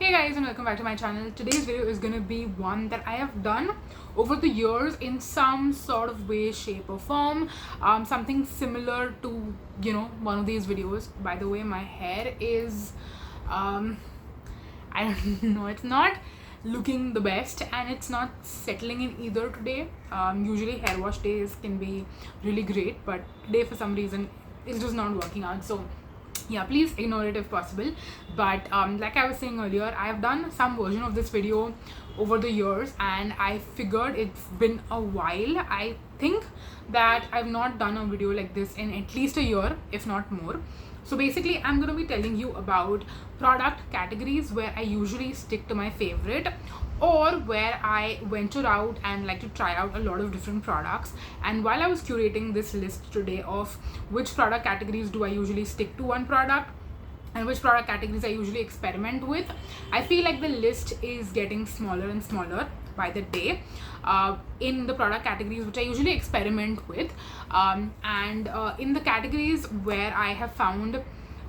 Hey guys, and welcome back to my channel. Today's video is going to be one that I have done over the years in some sort of way, shape or form. Something similar to, one of these videos. By the way, my hair is, I don't know, it's not looking the best and it's not settling in either today. Usually hair wash days can be really great, but today for some reason it's just not working out. So yeah, please ignore it if possible. But like I was saying earlier, I have done some version of this video over the years and I figured it's been a while. I think that I've not done a video like this in at least a year, if not more. So basically I'm going to be telling you about product categories where I usually stick to my favorite, or where I venture out and like to try out a lot of different products. And while I was curating this list today of which product categories do I usually stick to one product and which product categories I usually experiment with, I feel like the list is getting smaller and smaller by the day in the product categories which I usually experiment with, and in the categories where I have found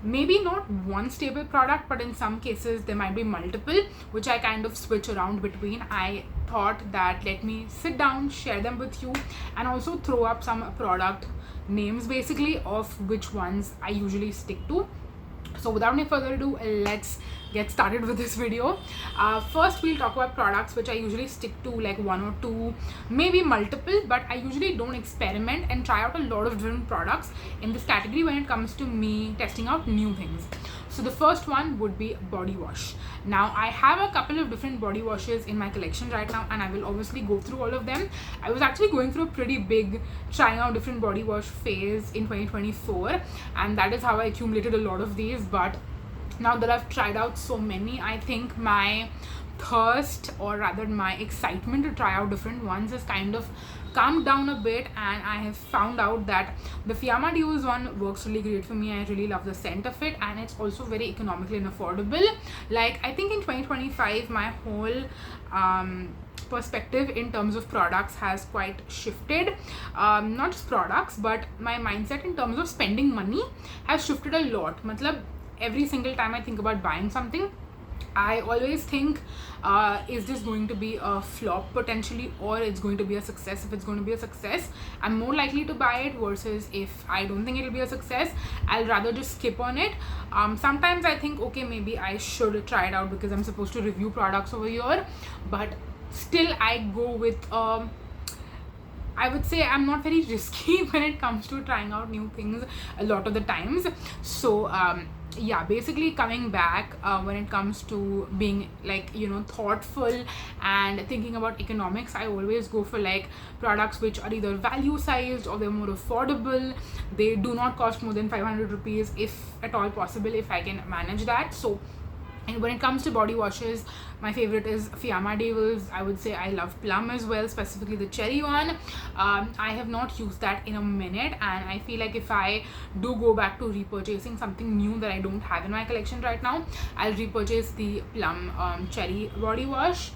maybe not one stable product, but in some cases there might be multiple which I kind of switch around between. I thought that let me sit down, share them with you, and also throw up some product names basically of which ones I usually stick to. So without any further ado, let's get started with this video. First we'll talk about products which I usually stick to, like one or two, maybe multiple, but I usually don't experiment and try out a lot of different products in this category when it comes to me testing out new things. So the first one would be body wash. Now I have a couple of different body washes in my collection right now and I will obviously go through all of them. I was actually going through a pretty big trying out different body wash phase in 2024, and that is how I accumulated a lot of these. But now that I've tried out so many, I think my thirst, or rather my excitement to try out different ones, has kind of calmed down a bit, and I have found out that the Fiamma Deos one works really great for me. I really love the scent of it, and it's also very economical and affordable. Like, I think in 2025 my whole perspective in terms of products has quite shifted. Not just products, but my mindset in terms of spending money has shifted a lot. Matlab, every single time I think about buying something, I always think, is this going to be a flop potentially, or it's going to be a success? If it's going to be a success, I'm more likely to buy it, versus if I don't think it'll be a success, I'll rather just skip on it. Sometimes I think, okay, maybe I should try it out because I'm supposed to review products over here, but still I go with I would say I'm not very risky when it comes to trying out new things a lot of the times. So yeah, basically coming back, when it comes to being like, thoughtful and thinking about economics, I always go for like products which are either value sized or they're more affordable. They do not cost more than 500 rupees if at all possible, if I can manage that. So, and when it comes to body washes, my favorite is Fiamma Deos. I would say I love Plum as well, specifically the cherry one. I have not used that in a minute, and I feel like if I do go back to repurchasing something new that I don't have in my collection right now, I'll repurchase the Plum cherry body wash.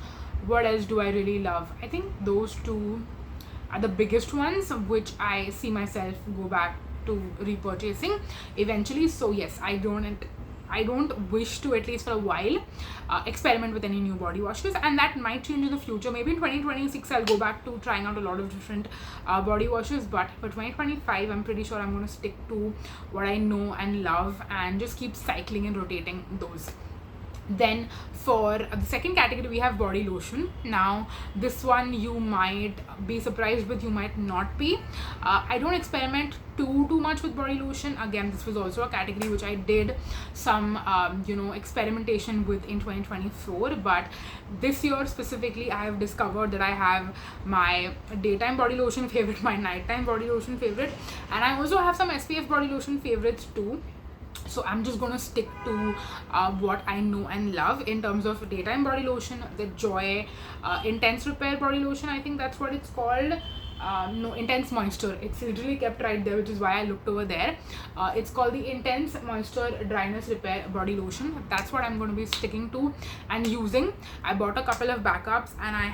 What else do I really love? I think those two are the biggest ones which I see myself go back to repurchasing eventually. So yes, I don't wish to, at least for a while, experiment with any new body washes, and that might change in the future. Maybe in 2026 I'll go back to trying out a lot of different body washes, but for 2025 I'm pretty sure I'm going to stick to what I know and love and just keep cycling and rotating those. Then for the second category we have body lotion. Now this one you might be surprised with, you might not be. I don't experiment too much with body lotion. Again, this was also a category which I did some experimentation with in 2024, but this year specifically I have discovered that I have my daytime body lotion favorite, my nighttime body lotion favorite, and I also have some SPF body lotion favorites too. So I'm just gonna stick to what I know and love in terms of daytime body lotion. The Joy Intense Repair body lotion, I think that's what it's called. No, Intense Moisture. It's literally kept right there, which is why I looked over there. It's called the Intense Moisture Dryness Repair body lotion. That's what I'm going to be sticking to and using. I bought a couple of backups, and I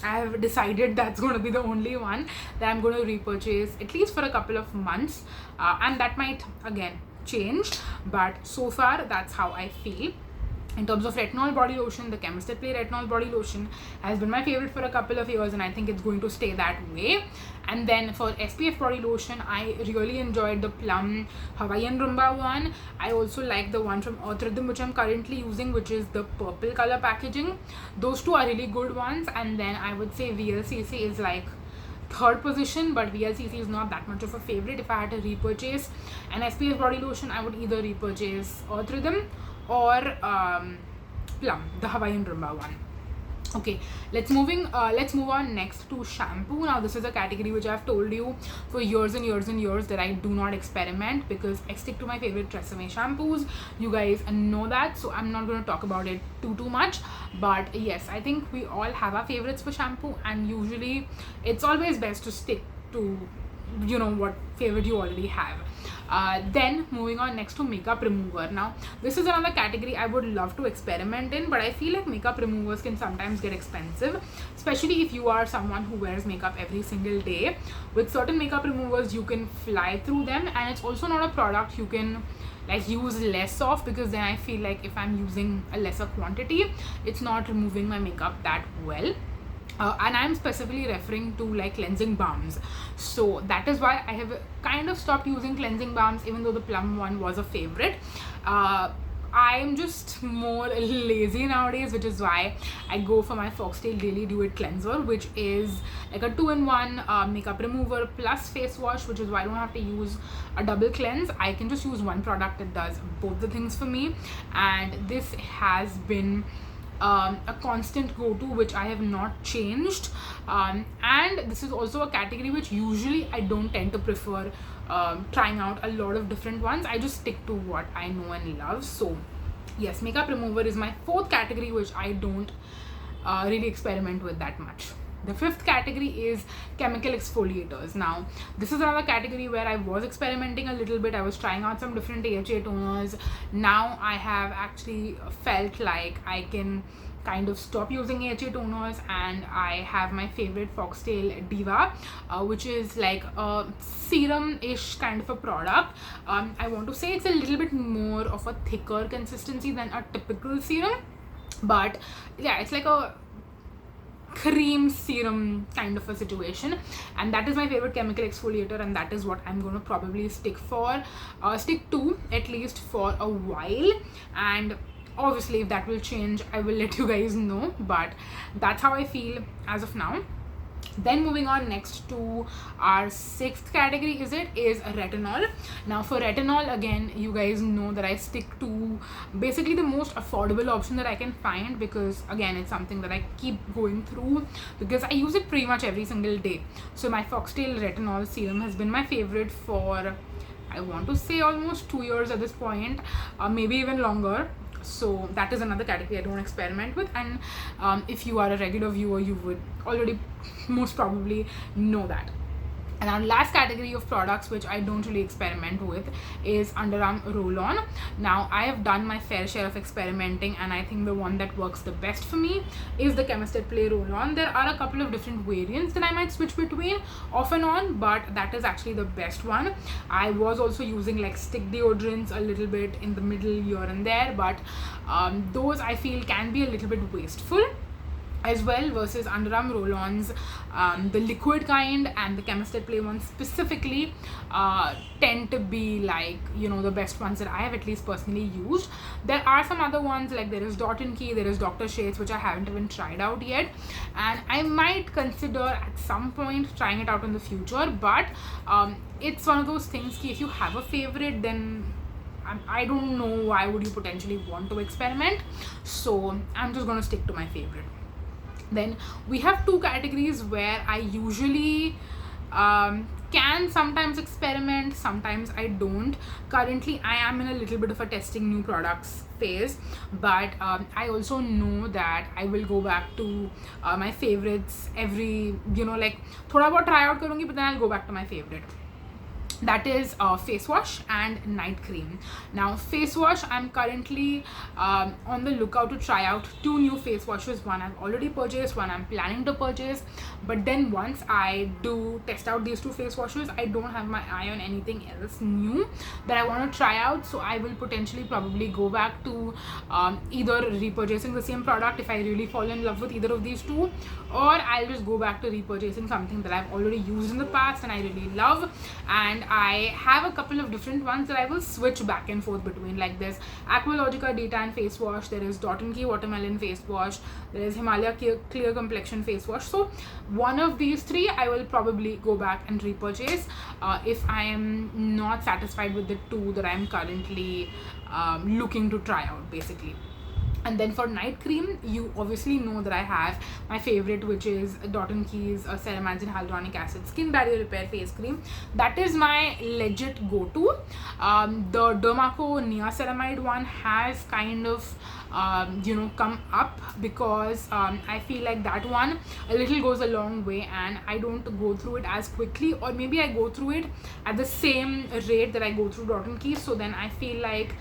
have decided that's going to be the only one that I'm going to repurchase at least for a couple of months, and that might again change, but so far that's how I feel. In terms of retinol body lotion, the Chemist Play retinol body lotion has been my favorite for a couple of years, and I think it's going to stay that way. And then for SPF body lotion, I really enjoyed the Plum Hawaiian Rumba one. I also like the one from Earth Rhythm, which I'm currently using, which is the purple color packaging. Those two are really good ones. And then I would say VLCC is like third position, but VLCC is not that much of a favorite. If I had to repurchase an SPF body lotion, I would either repurchase Earth Rhythm or Plum, the Hawaiian Rumba one. Okay, let's move on next to shampoo. Now this is a category which I've told you for years and years and years that I do not experiment, because I stick to my favorite Tresemme shampoos. You guys know that, so I'm not going to talk about it too much. But yes, I think we all have our favorites for shampoo, and usually it's always best to stick to, you know, what favorite you already have. Then moving on next to makeup remover. Now this is another category I would love to experiment in, but I feel like makeup removers can sometimes get expensive, especially if you are someone who wears makeup every single day. With certain makeup removers you can fly through them, and it's also not a product you can like use less of, because then I feel like if I'm using a lesser quantity, it's not removing my makeup that well. And I'm specifically referring to like cleansing balms. So that is why I have kind of stopped using cleansing balms, even though the Plum one was a favorite. I'm just more lazy nowadays, which is why I go for my Foxtail Daily Dew It Cleanser, which is like a 2-in-1 makeup remover plus face wash, which is why I don't have to use a double cleanse. I can just use one product that does both the things for me, and this has been a constant go-to which I have not changed, and this is also a category which usually I don't tend to prefer trying out a lot of different ones. I just stick to what I know and love. So yes, makeup remover is my fourth category which I don't really experiment with that much. The fifth category is chemical exfoliators. Now this is another category where I was experimenting a little bit. I was trying out some different AHA toners. Now I have actually felt like I can kind of stop using AHA toners, and I have my favorite Foxtail Diva, which is like a serum-ish kind of a product. I want to say it's a little bit more of a thicker consistency than a typical serum, but yeah, it's like a cream serum kind of a situation, and that is my favorite chemical exfoliator, and that is what I'm going to probably stick to at least for a while. And obviously if that will change, I will let you guys know, but that's how I feel as of now. Then moving on next to our sixth category is retinol. Now for retinol, again, you guys know that I stick to basically the most affordable option that I can find, because again, it's something that I keep going through because I use it pretty much every single day. So my Foxtail retinol serum has been my favorite for, I want to say, almost 2 years at this point, maybe even longer. So that is another category I don't experiment with, and if you are a regular viewer, you would already most probably know that. And our last category of products which I don't really experiment with is underarm roll-on. Now I have done my fair share of experimenting, and I think the one that works the best for me is the Chemist Play roll-on. There are a couple of different variants that I might switch between off and on, but that is actually the best one. I was also using like stick deodorants a little bit in the middle here and there, but those I feel can be a little bit wasteful as well, versus underarm roll-ons, the liquid kind and the Chemist Play ones specifically tend to be like, you know, the best ones that I have at least personally used. There are some other ones, like there is Dot & Key, there is Dr. Shades, which I haven't even tried out yet, and I might consider at some point trying it out in the future. But it's one of those things ki if you have a favorite, then I don't know why would you potentially want to experiment. So I'm just gonna stick to my favorite. Then we have two categories where I usually can sometimes experiment, sometimes I don't. Currently I am in a little bit of a testing new products phase, but I also know that I will go back to my favorites every, you know, like thoda bahut try out karungi, but then I'll go back to my favorite. that is face wash and night cream. Now face wash, I'm currently on the lookout to try out two new face washes. One I've already purchased, one I'm planning to purchase, but then once I do test out these two face washes, I don't have my eye on anything else new that I want to try out. So I will potentially probably go back to either repurchasing the same product if I really fall in love with either of these two, or I'll just go back to repurchasing something that I've already used in the past and I really love. And I have a couple of different ones that I will switch back and forth between. Like there's Aqualogica Daytime Face Wash, there is Dot & Key Watermelon Face Wash, there is Himalaya Clear Complexion Face Wash. So one of these three I will probably go back and repurchase if I am not satisfied with the two that I am currently looking to try out basically. And then for night cream, you obviously know that I have my favorite, which is Dot & Key's Ceramide and Hyaluronic Acid Skin Barrier Repair Face Cream. That is my legit go-to. The Dermaco Niaceramide one has kind of come up because I feel like that one a little goes a long way and I don't go through it as quickly, or maybe I go through it at the same rate that I go through Dot & Key. So then I feel like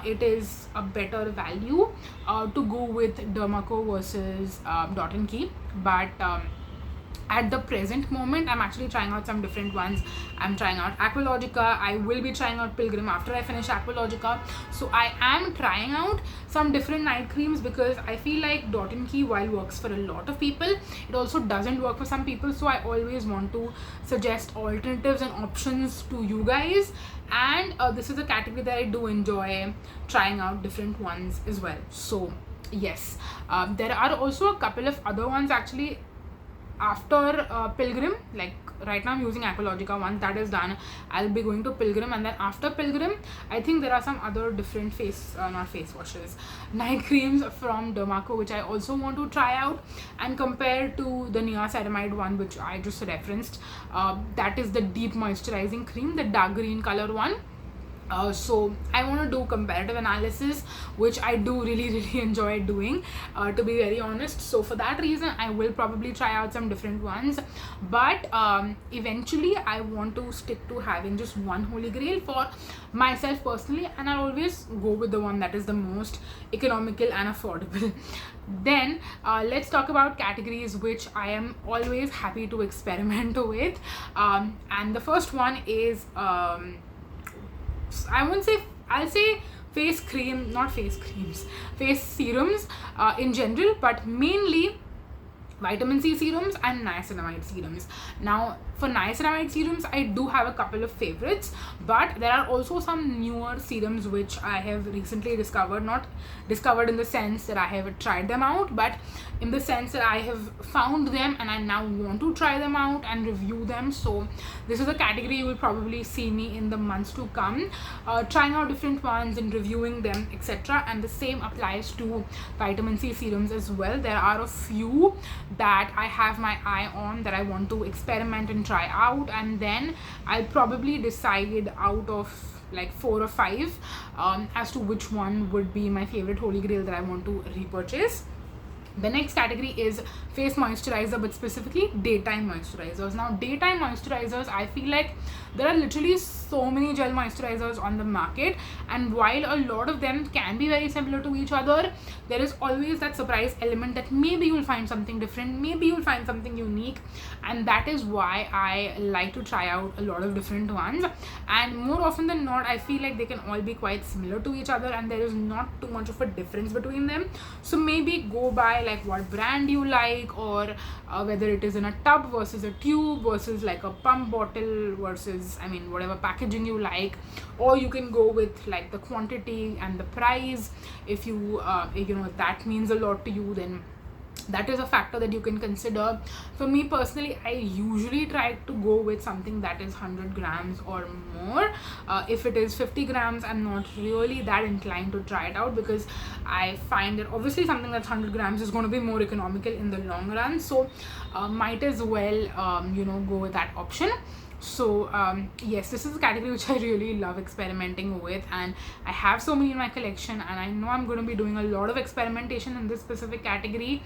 it is a better value to go with Dermaco versus Dot & Key. But at the present moment, I'm actually trying out some different ones. I'm trying out Aqualogica. I will be trying out Pilgrim after I finish Aqualogica. So I am trying out some different night creams because I feel like Dot & Key, while works for a lot of people, it also doesn't work for some people. So I always want to suggest alternatives and options to you guys. And this is a category that I do enjoy trying out different ones as well. So yes, there are also a couple of other ones actually after Pilgrim. Like right now I'm using Aqualogica. Once that is done, I'll be going to Pilgrim, and then after Pilgrim I think there are some other different night creams from Dermaco which I also want to try out and compare to the Niaceramide one which I just referenced. That is the deep moisturizing cream, the dark green color one. So I want to do comparative analysis, which I do really enjoy doing, to be very honest. So for that reason I will probably try out some different ones, but eventually I want to stick to having just one holy grail for myself personally, and I'll always go with the one that is the most economical and affordable. Then let's talk about categories which I am always happy to experiment with, and the first one is I'll say face serums in general, but mainly vitamin C serums and niacinamide serums. Now for niacinamide serums I do have a couple of favorites, but there are also some newer serums which I have recently discovered. Not discovered in the sense that I have tried them out, but in the sense that I have found them and I now want to try them out and review them. So this is a category you will probably see me in the months to come, trying out different ones and reviewing them, etc. And the same applies to vitamin C serums as well. There are a few that I have my eye on that I want to experiment and try out, and then I'll probably decide out of like 4 or 5 as to which one would be my favorite holy grail that I want to repurchase. The next category is face moisturizer, but specifically daytime moisturizers. Now daytime moisturizers, I feel like there are literally so many gel moisturizers on the market, and while a lot of them can be very similar to each other, there is always that surprise element that maybe you'll find something different, maybe you'll find something unique, and that is why I like to try out a lot of different ones. And more often than not, I feel like they can all be quite similar to each other and there is not too much of a difference between them. So maybe go by like what brand you like, or whether it is in a tub versus a tube versus like a pump bottle versus, I mean, whatever packaging you like, or you can go with like the quantity and the price. If you if that means a lot to you, then that is a factor that you can consider. For me personally, I usually try to go with something that is 100 grams or more. If it is 50 grams, I'm not really that inclined to try it out, because I find that obviously something that's 100 grams is going to be more economical in the long run. So might as well go with that option. So yes, this is a category which I really love experimenting with, and I have so many in my collection, and I know I'm going to be doing a lot of experimentation in this specific category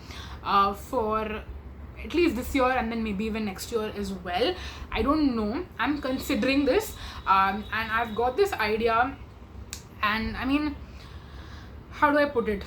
for at least this year, and then maybe even next year as well. I don't know, I'm considering this, and I've got this idea, and I mean, how do I put it?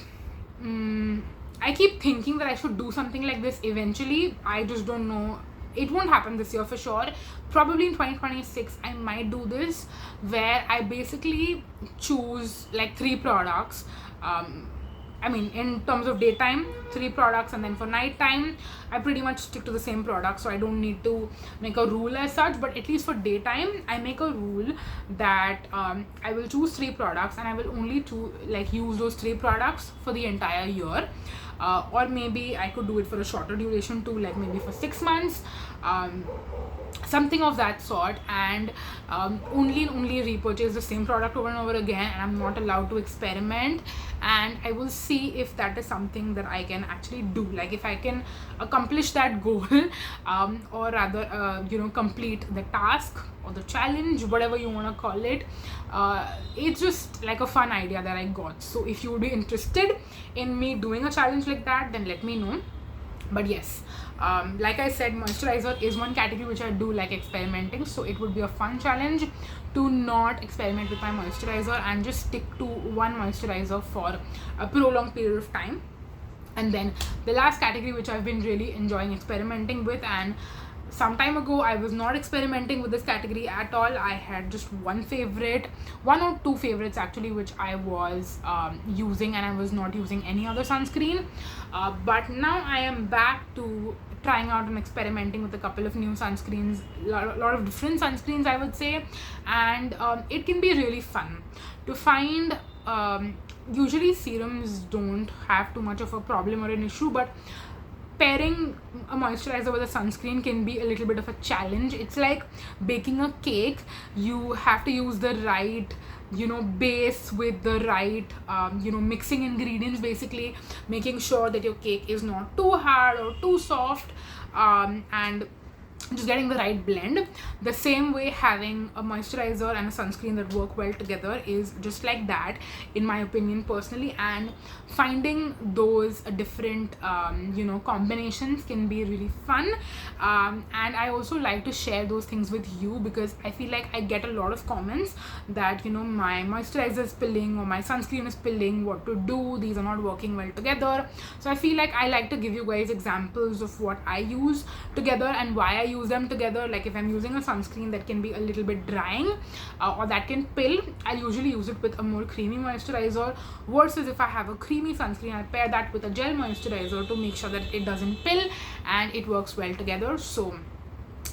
I keep thinking that I should do something like this eventually. I just don't know. It won't happen this year for sure. Probably in 2026 I might do this, where I basically choose like 3 products. I mean, in terms of daytime, 3 products, and then for nighttime I pretty much stick to the same product, so I don't need to make a rule as such. But at least for daytime I make a rule that I will choose 3 products, and I will only use those 3 products for the entire year. Or maybe I could do it for a shorter duration too, like maybe for 6 months, something of that sort, and only repurchase the same product over and over again, and I'm not allowed to experiment. And I will see if that is something that I can actually do, like if I can accomplish that goal, or rather complete the task or the challenge, whatever you want to call it. It's just like a fun idea that I got. So if you would be interested in me doing a challenge like that, then let me know. But yes, like I said, moisturizer is one category which I do like experimenting, so it would be a fun challenge to not experiment with my moisturizer and just stick to one moisturizer for a prolonged period of time. And then the last category which I've been really enjoying experimenting with, and some time ago I was not experimenting with this category at all. I had just one or two favorites actually, which I was using, and I was not using any other sunscreen. But now I am back to trying out and experimenting with a couple of new sunscreens, a lot of different sunscreens I would say. And it can be really fun to find. Usually serums don't have too much of a problem or an issue, but pairing a moisturizer with a sunscreen can be a little bit of a challenge. It's like baking a cake. You have to use the right base with the right mixing ingredients, basically making sure that your cake is not too hard or too soft, and just getting the right blend. The same way, having a moisturizer and a sunscreen that work well together is just like that, in my opinion personally. And finding those different combinations can be really fun, and I also like to share those things with you, because I feel like I get a lot of comments that my moisturizer is spilling or my sunscreen is spilling, what to do, these are not working well together. So I feel like I like to give you guys examples of what I use together and why I use them together. Like if I'm using a sunscreen that can be a little bit drying, or that can pill, I usually use it with a more creamy moisturizer, versus if I have a creamy sunscreen, I pair that with a gel moisturizer to make sure that it doesn't pill and it works well together. So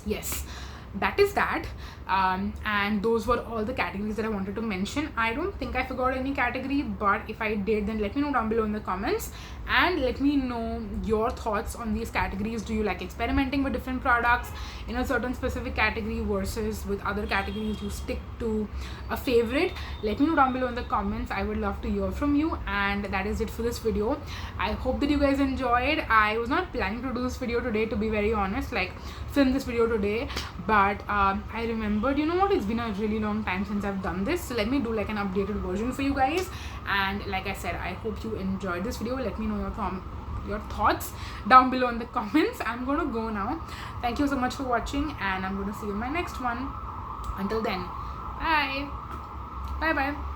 yes, that is that. And those were all the categories that I wanted to mention. I don't think I forgot any category, but if I did, then let me know down below in the comments, and let me know your thoughts on these categories. Do you like experimenting with different products in a certain specific category, versus with other categories you stick to a favorite? Let me know down below in the comments. I would love to hear from you. And that is it for this video. I hope that you guys enjoyed. I was not planning to do this video today, to be very honest, like film this video today, but I remembered, it's been a really long time since I've done this, so let me do like an updated version for you guys. And like I said, I hope you enjoyed this video. Let me know your thoughts down below in the comments. I'm gonna go now. Thank you so much for watching, and I'm gonna see you in my next one. Until then, bye bye.